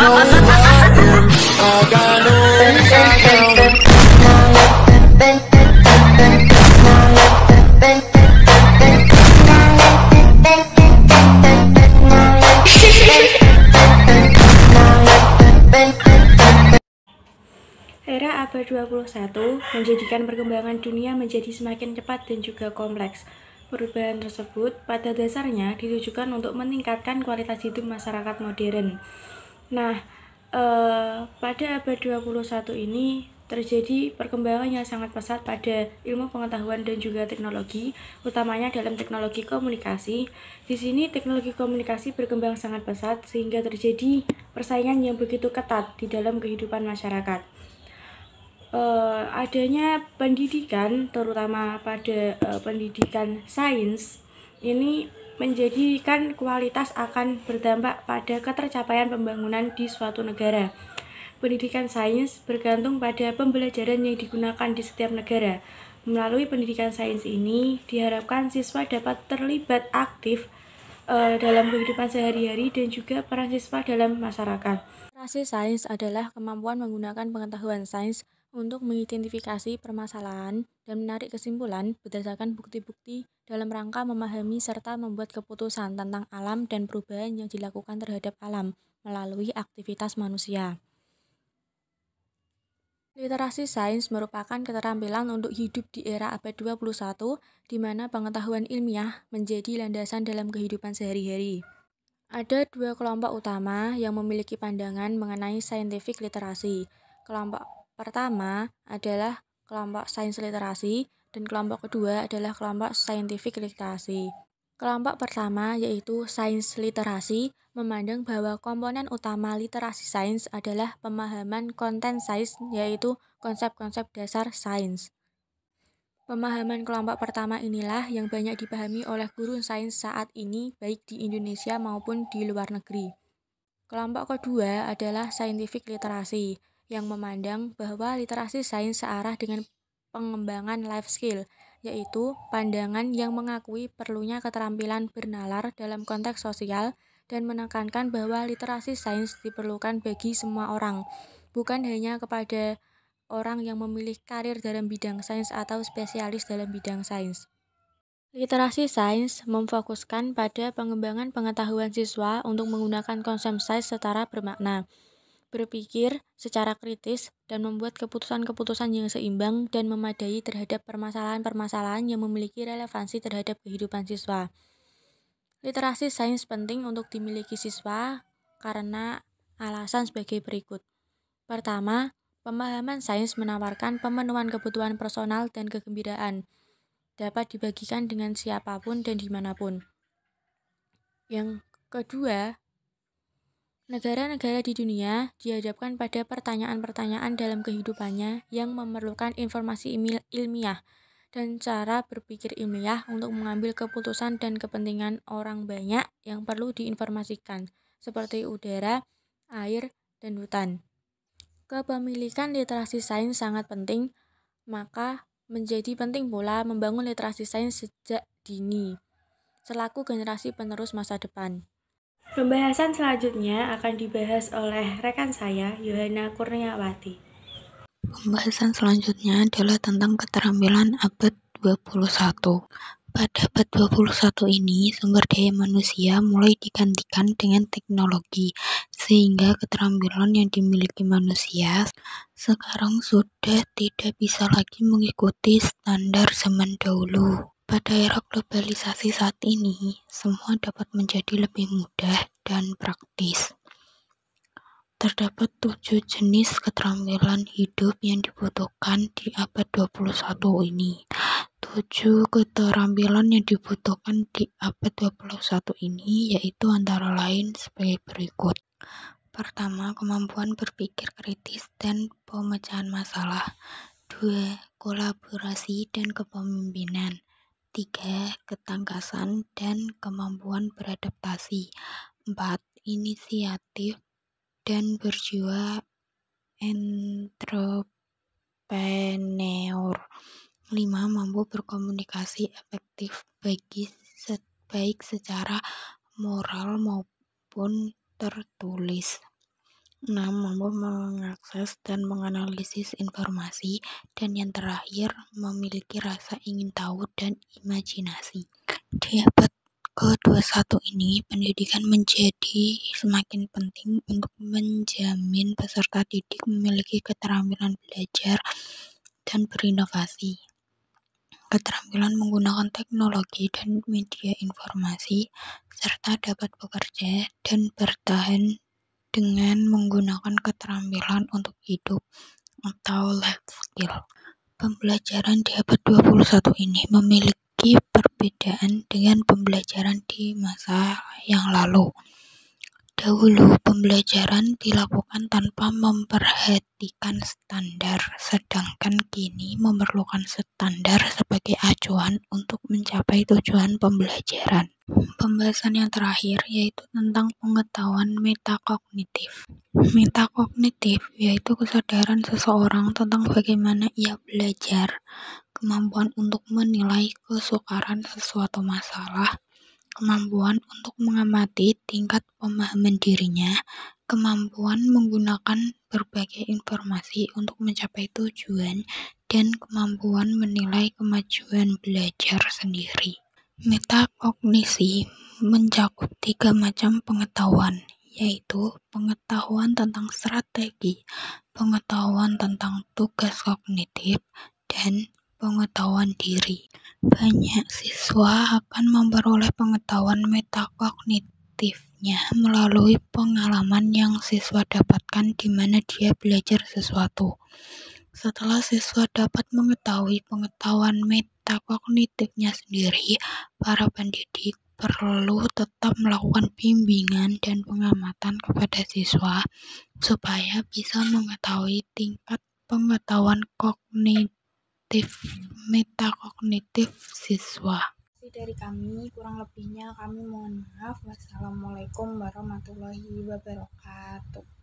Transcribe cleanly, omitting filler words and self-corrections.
know I am. I got no inside down. Era abad 21 menjadikan perkembangan dunia menjadi semakin cepat dan juga kompleks. Perubahan tersebut pada dasarnya ditujukan untuk meningkatkan kualitas hidup masyarakat modern. Nah, pada abad 21 ini terjadi perkembangan yang sangat pesat pada ilmu pengetahuan dan juga teknologi, utamanya dalam teknologi komunikasi. Di sini teknologi komunikasi berkembang sangat pesat sehingga terjadi persaingan yang begitu ketat di dalam kehidupan masyarakat. Adanya pendidikan, terutama pada pendidikan sains, ini menjadikan kualitas akan berdampak pada ketercapaian pembangunan di suatu negara. Pendidikan sains bergantung pada pembelajaran yang digunakan di setiap negara. Melalui pendidikan sains ini, diharapkan siswa dapat terlibat aktif dalam kehidupan sehari-hari dan juga peran siswa dalam masyarakat. Literasi sains adalah kemampuan menggunakan pengetahuan sains untuk mengidentifikasi permasalahan dan menarik kesimpulan berdasarkan bukti-bukti dalam rangka memahami serta membuat keputusan tentang alam dan perubahan yang dilakukan terhadap alam melalui aktivitas manusia. Literasi sains merupakan keterampilan untuk hidup di era abad 21, di mana pengetahuan ilmiah menjadi landasan dalam kehidupan sehari-hari. Ada dua kelompok utama yang memiliki pandangan mengenai scientific literasi. Kelompok pertama adalah kelompok sains literasi dan kelompok kedua adalah kelompok scientific literasi. Kelompok pertama yaitu sains literasi memandang bahwa komponen utama literasi sains adalah pemahaman konten sains, yaitu konsep-konsep dasar sains. Pemahaman kelompok pertama inilah yang banyak dipahami oleh guru sains saat ini baik di Indonesia maupun di luar negeri. Kelompok kedua adalah scientific literasi yang memandang bahwa literasi sains searah dengan pengembangan life skill, yaitu pandangan yang mengakui perlunya keterampilan bernalar dalam konteks sosial dan menekankan bahwa literasi sains diperlukan bagi semua orang, bukan hanya kepada orang yang memilih karir dalam bidang sains atau spesialis dalam bidang sains. Literasi sains memfokuskan pada pengembangan pengetahuan siswa untuk menggunakan konsep sains secara bermakna, berpikir secara kritis, dan membuat keputusan-keputusan yang seimbang dan memadai terhadap permasalahan-permasalahan yang memiliki relevansi terhadap kehidupan siswa. Literasi sains penting untuk dimiliki siswa karena alasan sebagai berikut. Pertama, pemahaman sains menawarkan pemenuhan kebutuhan personal dan kegembiraan, dapat dibagikan dengan siapapun dan dimanapun. Yang kedua, negara-negara di dunia dihadapkan pada pertanyaan-pertanyaan dalam kehidupannya yang memerlukan informasi ilmiah dan cara berpikir ilmiah untuk mengambil keputusan dan kepentingan orang banyak yang perlu diinformasikan, seperti udara, air, dan hutan. Kepemilikan literasi sains sangat penting, maka menjadi penting pula membangun literasi sains sejak dini, selaku generasi penerus masa depan. Pembahasan selanjutnya akan dibahas oleh rekan saya, Yohana Kurniawati. Pembahasan selanjutnya adalah tentang keterampilan abad 21. Pada abad 21 ini, sumber daya manusia mulai digantikan dengan teknologi, sehingga keterampilan yang dimiliki manusia sekarang sudah tidak bisa lagi mengikuti standar zaman dahulu. Pada era globalisasi saat ini, semua dapat menjadi lebih mudah dan praktis. Terdapat 7 jenis keterampilan hidup yang dibutuhkan di abad 21 ini. 7 keterampilan yang dibutuhkan di abad 21 ini yaitu antara lain sebagai berikut. Pertama, kemampuan berpikir kritis dan pemecahan masalah. 2. Kolaborasi dan kepemimpinan. 3. Ketangkasan dan kemampuan beradaptasi. 4. Inisiatif dan berjiwa entrepreneur. 5. Mampu berkomunikasi efektif baik secara moral maupun tertulis. 6. Mampu mengakses dan menganalisis informasi. Dan yang terakhir, memiliki rasa ingin tahu dan imajinasi. Di abad ke-21 ini, pendidikan menjadi semakin penting untuk menjamin peserta didik memiliki keterampilan belajar dan berinovasi. Keterampilan menggunakan teknologi dan media informasi, serta dapat bekerja dan bertahan dengan menggunakan keterampilan untuk hidup atau life skill. Pembelajaran di abad 21 ini memiliki perbedaan dengan pembelajaran di masa yang lalu. Dahulu, pembelajaran dilakukan tanpa memperhatikan standar, sedangkan kini memerlukan standar sebagai acuan untuk mencapai tujuan pembelajaran. Pembahasan yang terakhir yaitu tentang pengetahuan metakognitif. Metakognitif yaitu kesadaran seseorang tentang bagaimana ia belajar, kemampuan untuk menilai kesukaran sesuatu masalah, kemampuan untuk mengamati tingkat pemahaman dirinya, kemampuan menggunakan berbagai informasi untuk mencapai tujuan, dan kemampuan menilai kemajuan belajar sendiri. Metakognisi mencakup 3 macam pengetahuan, yaitu pengetahuan tentang strategi, pengetahuan tentang tugas kognitif, dan pengetahuan diri. Banyak siswa akan memperoleh pengetahuan metakognitifnya melalui pengalaman yang siswa dapatkan di mana dia belajar sesuatu. Setelah siswa dapat mengetahui pengetahuan metakognitifnya sendiri, para pendidik perlu tetap melakukan bimbingan dan pengamatan kepada siswa supaya bisa mengetahui tingkat pengetahuan kognitif metakognitif siswa. Dari kami, kurang lebihnya kami mohon maaf. Wassalamualaikum warahmatullahi wabarakatuh.